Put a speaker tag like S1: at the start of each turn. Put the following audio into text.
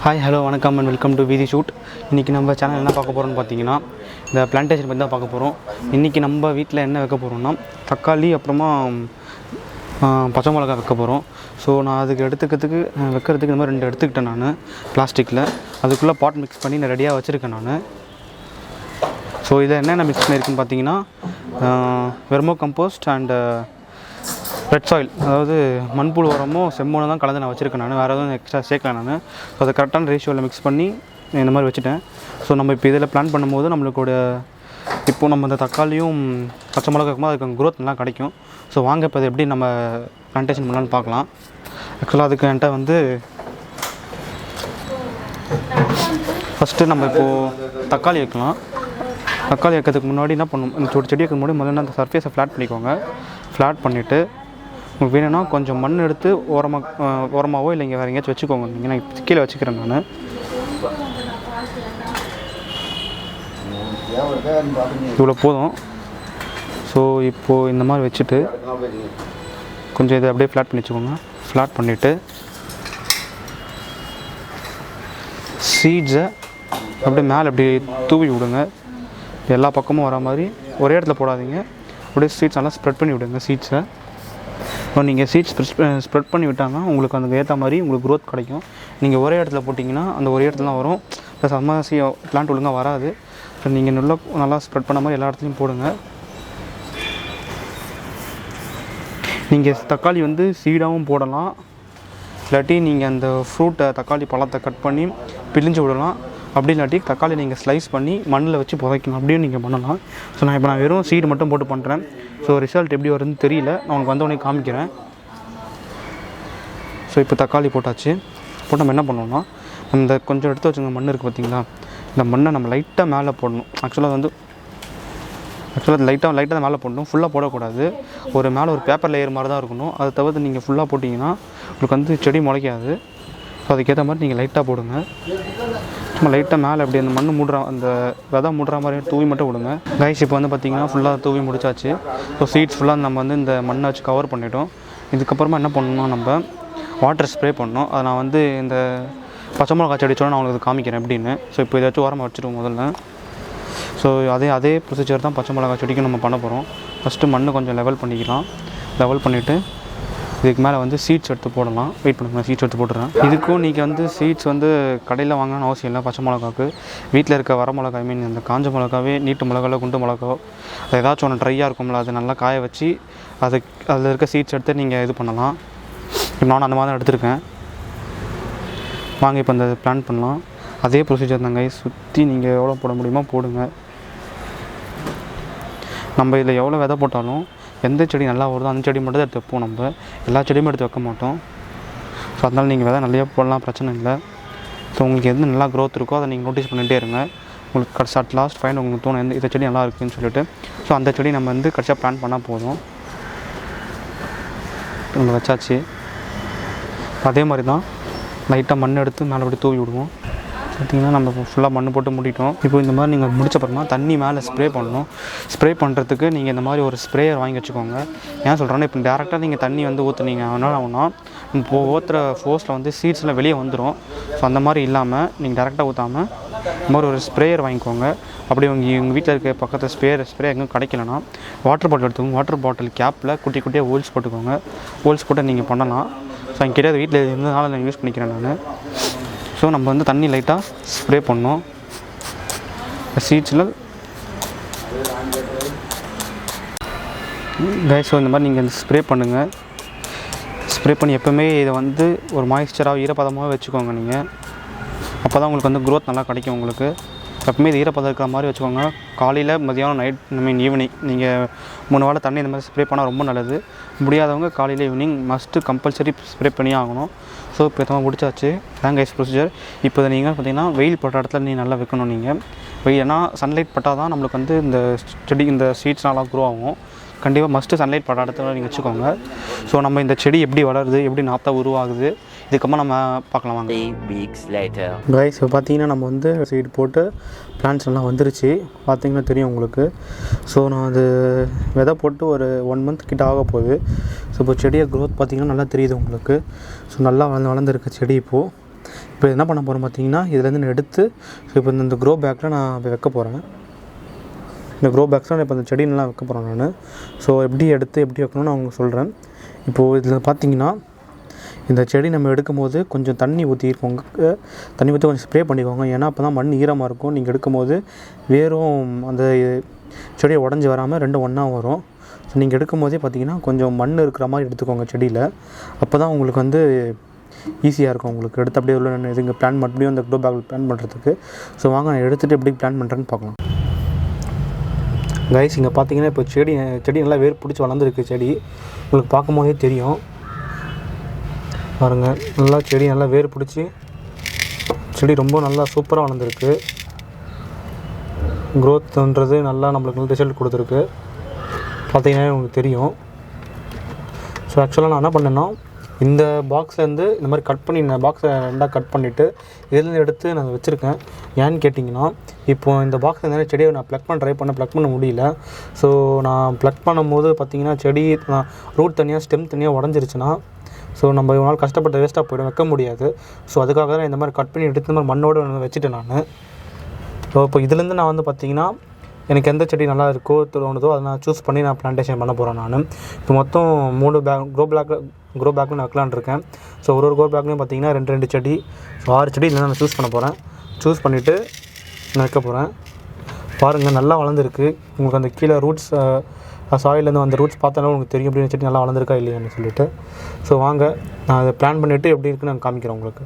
S1: Hi hello வணக்கம் and welcome to வீதி shoot. இன்றைக்கி நம்ம சேனல் என்ன பார்க்க போகிறோம்னு பார்த்தீங்கன்னா இந்த பிளான்டேஷன் பற்றி தான் பார்க்க போகிறோம். இன்றைக்கி நம்ம வீட்டில் என்ன வைக்க போகிறோம்னா தக்காளி அப்புறமா பச்சை மிளகா வைக்க போகிறோம். ஸோ நான் அதுக்கு வைக்கிறதுக்கு இந்த மாதிரி 2 எடுத்துக்கிட்டேன் நான் பிளாஸ்டிக்கில். அதுக்குள்ளே பாட் மிக்ஸ் பண்ணி நான் ரெடியாக வச்சுருக்கேன் நான். ஸோ இதை என்னென்ன மிக்ஸ் பண்ணியிருக்குன்னு பார்த்தீங்கன்னா Vermont compost and red soil, அதாவது மண்புழு உரமும் செம்மண்ணும் தான் கலந்து நான் வச்சுருக்கேன் நான். வேறு எதுவும் எக்ஸ்ட்ரா சேர்க்கல நான். ஸோ அதை கரெக்டான ரேஷியோவில் மிக்ஸ் பண்ணி இந்த மாதிரி வச்சுட்டேன். ஸோ நம்ம இப்போ இதில் பிளான் பண்ணும்போது நம்மளுக்கு இப்போது நம்ம இந்த தக்காளியும் பச்சை மிளகா இருக்கும்போது அதுக்கு க்ரோத் நல்லா கிடைக்கும். ஸோ வாங்க இப்போ அது எப்படி நம்ம பிளான்டேஷன் பண்ணலான்னு பார்க்கலாம். ஆக்சுவலாக அதுக்கு என்கிட்ட ஃபஸ்ட்டு நம்ம இப்போது தக்காளி வைக்கலாம். தக்காளி வைக்கிறதுக்கு முன்னாடி என்ன பண்ணணும், இந்த செடி வைக்க முன்னாடி முதல்ல அந்த சர்ஃபேஸை ஃப்ளாட் பண்ணிக்கோங்க. ஃப்ளாட் பண்ணிவிட்டு உங்களுக்கு வேணும்னா கொஞ்சம் மண் எடுத்து ஓரமாகவோ இல்லை இங்கே வேறு எங்கேயாச்சும் வச்சுக்கோங்க. நீங்கள் நான் கீழே வச்சுக்கிறேன் நான். இவ்வளோ போதும். ஸோ இப்போது இந்த மாதிரி வச்சுட்டு கொஞ்சம் இதை அப்படியே ஃப்ளாட் பண்ணி வச்சுக்கோங்க. ஃப்ளாட் பண்ணிவிட்டு சீட்ஸை அப்படியே மேலே அப்படியே தூவி விடுங்க. எல்லா பக்கமும் வர மாதிரி ஒரே இடத்துல போடாதீங்க. அப்படியே சீட்ஸ் நல்லா ஸ்ப்ரெட் பண்ணி விடுங்க. சீட்ஸை இப்போ நீங்கள் சீட்ஸ் ஸ்ப்ரெட் பண்ணி விட்டாங்கன்னா உங்களுக்கு அதுக்கு ஏற்ற மாதிரி உங்களுக்கு க்ரோத் கிடைக்கும். நீங்கள் ஒரே இடத்துல போட்டிங்கன்னா அந்த ஒரே இடத்துல தான் வரும். ப்ளஸ் அது மாதிரி பிளான்ட் ஒழுங்காக வராது. ஸோ நீங்கள் நல்லா ஸ்ப்ரெட் பண்ண மாதிரி எல்லா இடத்துலையும் போடுங்க. நீங்கள் தக்காளி சீடாகவும் போடலாம், இல்லாட்டி நீங்கள் அந்த ஃப்ரூட்டை தக்காளி பழத்தை கட் பண்ணி பிழிஞ்சு விடலாம். அப்படி இல்லாட்டி தக்காளி நீங்கள் ஸ்லைஸ் பண்ணி மண்ணில் வச்சு புதைக்கணும், அப்படியும் நீங்கள் பண்ணலாம். ஸோ நான் வெறும் சீடு மட்டும் போட்டு பண்ணுறேன். ஸோ ரிசல்ட் எப்படி வருதுன்னு தெரியல, நான் உங்களுக்கு வந்தோடனே காமிக்கிறேன். ஸோ இப்போ தக்காளி போட்டாச்சு. போட்டு நம்ம என்ன பண்ணோம்னா இந்த கொஞ்சம் எடுத்து வச்சுங்க மண் இருக்குது பார்த்தீங்களா, இந்த மண்ணை நம்ம லைட்டாக மேலே போடணும். ஆக்சுவலாக லைட்டாக மேலே போடணும், ஃபுல்லாக போடக்கூடாது. மேலே ஒரு பேப்பர் லேயர் மாதிரி தான் இருக்கணும். அதை தவிர்த்து நீங்கள் ஃபுல்லாக போட்டிங்கன்னா உங்களுக்கு செடி முளைக்காது. ஸோ அதுக்கேற்ற மாதிரி நீங்கள் லைட்டாக போடுங்க. சும்மா லைட்டாக மேலே அப்படி அந்த மண் அந்த விதை மூடுற மாதிரி தூவி மட்டும் விடுங்க. கைஸ் இப்போ பார்த்தீங்கன்னா ஃபுல்லாக தூவி முடிச்சாச்சு. ஸோ சீட்ஸ் ஃபுல்லாக நம்ம இந்த மண்ணை வச்சு கவர் பண்ணிட்டோம். இதுக்கப்புறமா என்ன பண்ணணும்னா நம்ம வாட்டர் ஸ்ப்ரே பண்ணணும். அதை நான் இந்த பச்சை மிளகா செடி நான் உங்களுக்கு காமிக்கிறேன் எப்படின்னு. ஸோ இப்போ ஏதாச்சும் ஓரமாக வச்சுருவோம் முதல்ல. ஸோ அதே ப்ரொசீஜர் தான் பச்சை மிளகா செடிக்கும் நம்ம பண்ண போகிறோம். ஃபஸ்ட்டு மண்ணை கொஞ்சம் லெவல் பண்ணிக்கலாம். லெவல் பண்ணிவிட்டு இதுக்கு மேலே சீட்ஸ் எடுத்து போடலாம். வெயிட் பண்ணுங்க, சீட்ஸ் எடுத்து போட்டுறேன். இதுக்கும் நீங்கள் சீட்ஸ் கடையில் வாங்கணும்னு அவசியம் இல்லை. பச்சை மிளகாவுக்கு வீட்டில் இருக்க வர மிளகா, இந்த காஞ்ச மிளகாவே, நீட்டு மிளகாவில் குண்டு மிளகா, அது ஏதாச்சும் ஒன்று ட்ரையாக இருக்கும்ல, அது நல்லா காய வச்சு அதில் இருக்க சீட்ஸ் எடுத்து நீங்கள் இது பண்ணலாம். இப்போ நானும் அந்த மாதிரி தான் எடுத்துருக்கேன். வாங்க இப்போ இந்த பிளான் பண்ணலாம். அதே ப்ரொசீஜர் தாங்க. சுற்றி நீங்கள் எவ்வளோ போட முடியுமோ போடுங்க. நம்ம இதில் எவ்வளோ விதை போட்டாலும் எந்த செடி நல்லா வருதோ அந்த செடி மட்டும் தான் எடுத்து வைப்போம். நம்ம எல்லா செடியுமே எடுத்து வைக்க மாட்டோம். ஸோ அதனால் நீங்கள் விதை நிறையா போடலாம், பிரச்சனை இல்லை. ஸோ உங்களுக்கு எது நல்லா க்ரோத் இருக்கோ அதை நீங்கள் நோட்டீஸ் பண்ணிகிட்டே இருங்க. உங்களுக்கு கடைசி லாஸ்ட் ஃபைன் உங்களுக்கு தோணும் இந்த செடி நல்லா இருக்குதுன்னு சொல்லிட்டு. ஸோ அந்த செடி நம்ம கடைசியாக பிளான் பண்ணால் போதும். நம்ம வச்சாச்சு. அதே மாதிரி தான் லைட்டாக மண் எடுத்து மேலே அப்படி தூவி விடுவோம். பார்த்திங்கன்னா நம்ம ஃபுல்லாக மண் போட்டு மூடிட்டோம். இப்போ இந்த மாதிரி நீங்கள் முடிச்சப்பறமா தண்ணி மேலே ஸ்ப்ரே பண்ணணும். ஸ்ப்ரே பண்ணுறதுக்கு நீங்கள் இந்த மாதிரி ஒரு ஸ்ப்ரேயர் வாங்கி வச்சுக்கோங்க. ஏன் சொல்கிறேன்னா, இப்போ டேரெக்டாக நீங்கள் தண்ணி ஊற்றுனீங்க அதனால் ஆகுனா இப்போ ஊற்றுற ஃபோர்ஸில் சீட்ஸ்லாம் வெளியே வந்துடும். ஸோ அந்த மாதிரி இல்லாமல் நீங்கள் டேரெக்டாக ஊற்றாமல் இந்த மாதிரி ஒரு ஸ்ப்ரேயர் வாங்கிக்கோங்க. அப்படி உங்கள் வீட்டில் இருக்க பக்கத்தில் ஸ்ப்ரே எங்கேயும் கிடைக்கலன்னா வாட்டர் பாட்டில் எடுத்துக்கோங்க. வாட்டர் பாட்டில் கேப்பில் குட்டி குட்டியாக ஹோல்ஸ் போட்டுக்கோங்க. ஹோல்ஸ் போட்டு நீங்கள் பண்ணலாம். ஸோ என் கிடையாது, வீட்டில் இருந்ததுனால நான் யூஸ் பண்ணிக்கிறேன் நான். ஸோ நம்ம தண்ணி லைட்டாக ஸ்ப்ரே பண்ணோம் சீட்ஸில். கைஸ் ஸோ இந்த மாதிரி நீங்கள் ஸ்ப்ரே பண்ணுங்கள். ஸ்ப்ரே பண்ணி எப்போவுமே இதை ஒரு மாய்ஸ்சராக ஈரப்பதமாக வச்சுக்கோங்க. நீங்கள் அப்போ தான் உங்களுக்கு க்ரோத் நல்லா கிடைக்கும். உங்களுக்கு எப்பவுமே இது ஈரப்பதம் இருக்கிற மாதிரி வச்சுக்கோங்க. காலையில், மதியானம், நைட், ஈவினிங் நீங்கள் 3 வேளை தண்ணி இந்த மாதிரி ஸ்ப்ரே பண்ணால் ரொம்ப நல்லது. முடியாதவங்க காலையில், ஈவினிங் மஸ்ட்டு கம்பல்சரி ஸ்ப்ரே பண்ணி ஆகணும். ஸோ இப்போ எத்தனை முடிச்சாச்சு தேங்க் கைஸ் ப்ரொசீஜர். இப்போ இதை நீங்கள் பார்த்தீங்கன்னா வெயில் பட்ட இடத்துல நீங்கள் நல்லா வைக்கணும். நீங்கள் ஏன்னா சன்லைட் பட்டால் தான் நம்மளுக்கு இந்த செடி இந்த சீட்ஸ் நல்லா க்ரோ ஆகும். கண்டிப்பாக மஸ்ட்டு சன்லைட் பட்ட இடத்துல நீங்கள் வச்சுக்கோங்க. ஸோ நம்ம இந்த செடி எப்படி வளருது, எப்படி நாற்றா உருவாகுது, இதுக்கப்புறம் நம்ம பார்க்கலாம் வாங்க.
S2: 3 weeks later.
S1: கைஸ் இப்போ பார்த்தீங்கன்னா நம்ம சீட் போட்டு பிளான்ட்ஸ் எல்லாம் வந்துருச்சு. பார்த்தீங்கன்னா தெரியும் உங்களுக்கு. ஸோ நான் அது விதை போட்டு ஒரு 1 month கிட்ட ஆக போகுது. ஸோ இப்போ செடியை க்ரோத் பார்த்தீங்கன்னா நல்லா தெரியுது உங்களுக்கு. ஸோ நல்லா வளர்ந்துருக்கு செடி இப்போது. இப்போ என்ன பண்ண போகிறேன் பார்த்தீங்கன்னா, இதுலேருந்து நான் எடுத்து இப்போ இந்த க்ரோ பேக்கில் நான் வைக்க போகிறேன். இந்த க்ரோ பேக்ஸில் இப்போ இந்த செடியெல்லாம் வைக்க போகிறேன் நான். ஸோ எப்படி எடுத்து எப்படி வைக்கணும்னு நான் உங்களுக்கு சொல்கிறேன். இப்போது இதில் பார்த்தீங்கன்னா, இந்த செடி நம்ம எடுக்கும்போது கொஞ்சம் தண்ணி ஊற்றிருக்கோங்க. தண்ணி ஊற்றி கொஞ்சம் ஸ்ப்ரே பண்ணிக்கோங்க. ஏன்னா அப்போ தான் மண் ஈரமாக இருக்கும். நீங்கள் எடுக்கும்போது வேரும் அந்த செடியை உடஞ்சி வராமல் ரெண்டும் ஒன்றா வரும். ஸோ நீங்கள் எடுக்கும்போதே பார்த்தீங்கன்னா கொஞ்சம் மண் இருக்கிற மாதிரி எடுத்துக்கோங்க செடியில். அப்போ தான் உங்களுக்கு வந்து ஈஸியாக இருக்கும். உங்களுக்கு எடுத்து அப்படியே உள்ள நான் இதுங்க பிளான் மறுபடியும் அந்த க்ரோ பேக்கில் பிளான் பண்ணுறதுக்கு. ஸோ வாங்க நான் எடுத்துகிட்டு எப்படி பிளான் பண்ணுறேன்னு பார்க்கலாம். கைஸ், இங்கே பார்த்தீங்கன்னா இப்போ செடி நல்லா வேர் பிடிச்சி வளர்ந்துருக்கு. செடி உங்களுக்கு பார்க்கும்போதே தெரியும் பாருங்கள். நல்லா செடி நல்லா வேர் பிடிச்சி செடி ரொம்ப நல்லா சூப்பராக வளர்ந்துருக்கு. க்ரோத்துன்றது நல்லா நம்மளுக்கு ரிசல்ட் கொடுத்துருக்கு. பார்த்தீங்கன்னா உங்களுக்கு தெரியும். ஸோ ஆக்சுவலாக நான் என்ன பண்ணேன்னா, இந்த பாக்ஸ்லேருந்து இந்த மாதிரி கட் பண்ணி நான் பாக்ஸை ரெண்டாக கட் பண்ணிவிட்டு இதிலேருந்து எடுத்து நான் வச்சுருக்கேன். ஏன்னு கேட்டிங்கன்னா, இப்போது இந்த பாக்ஸில் நிறைய செடியை நான் ப்ளக் பண்ண முடியல. ஸோ நான் ப்ளக் பண்ணும்போது பார்த்திங்கன்னா செடி ரூட் தனியாக ஸ்டெம் தனியாக உடஞ்சிருச்சுன்னா ஸோ நம்ம இவ்வளோ நாள் கஷ்டப்பட்டு வேஸ்ட்டாக போய்டும், வைக்க முடியாது. ஸோ அதுக்காக தான் இந்த மாதிரி கட் பண்ணி எடுத்து இந்த மாதிரி மண்ணோடு வச்சுட்டேன் நான். ஸோ இப்போ இதுலேருந்து நான் வந்து பார்த்திங்கன்னா எனக்கு எந்த செடி நல்லா இருக்கோ தோணுதோ அதை நான் சூஸ் பண்ணி நான் பிளான்டேஷன் பண்ண போகிறேன் நான். இப்போ மொத்தம் 3 க்ரோ பேக்கில் நான் வைக்கலான்னு இருக்கேன். ஸோ ஒரு க்ரோ பேக்லேயும் பார்த்திங்கன்னா 2 செடி, ஸோ 6 செடி இல்லைனா நான் சூஸ் பண்ண போகிறேன். சூஸ் பண்ணிவிட்டு நான் வைக்க போகிறேன். பாருங்கள் நல்லா வளர்ந்துருக்கு. உங்களுக்கு அந்த கீழே ரூட்ஸ் சாயிலேருந்து அந்த ரூட்ஸ் பார்த்தாலும் உங்களுக்கு தெரியும் அப்படின்னு செடி நல்லா வளர்ந்துருக்கா இல்லையான்னு சொல்லிட்டு. ஸோ வாங்க நான் அதை பிளான் பண்ணிவிட்டு எப்படி இருக்குன்னு நான் காமிக்கிறேன் உங்களுக்கு.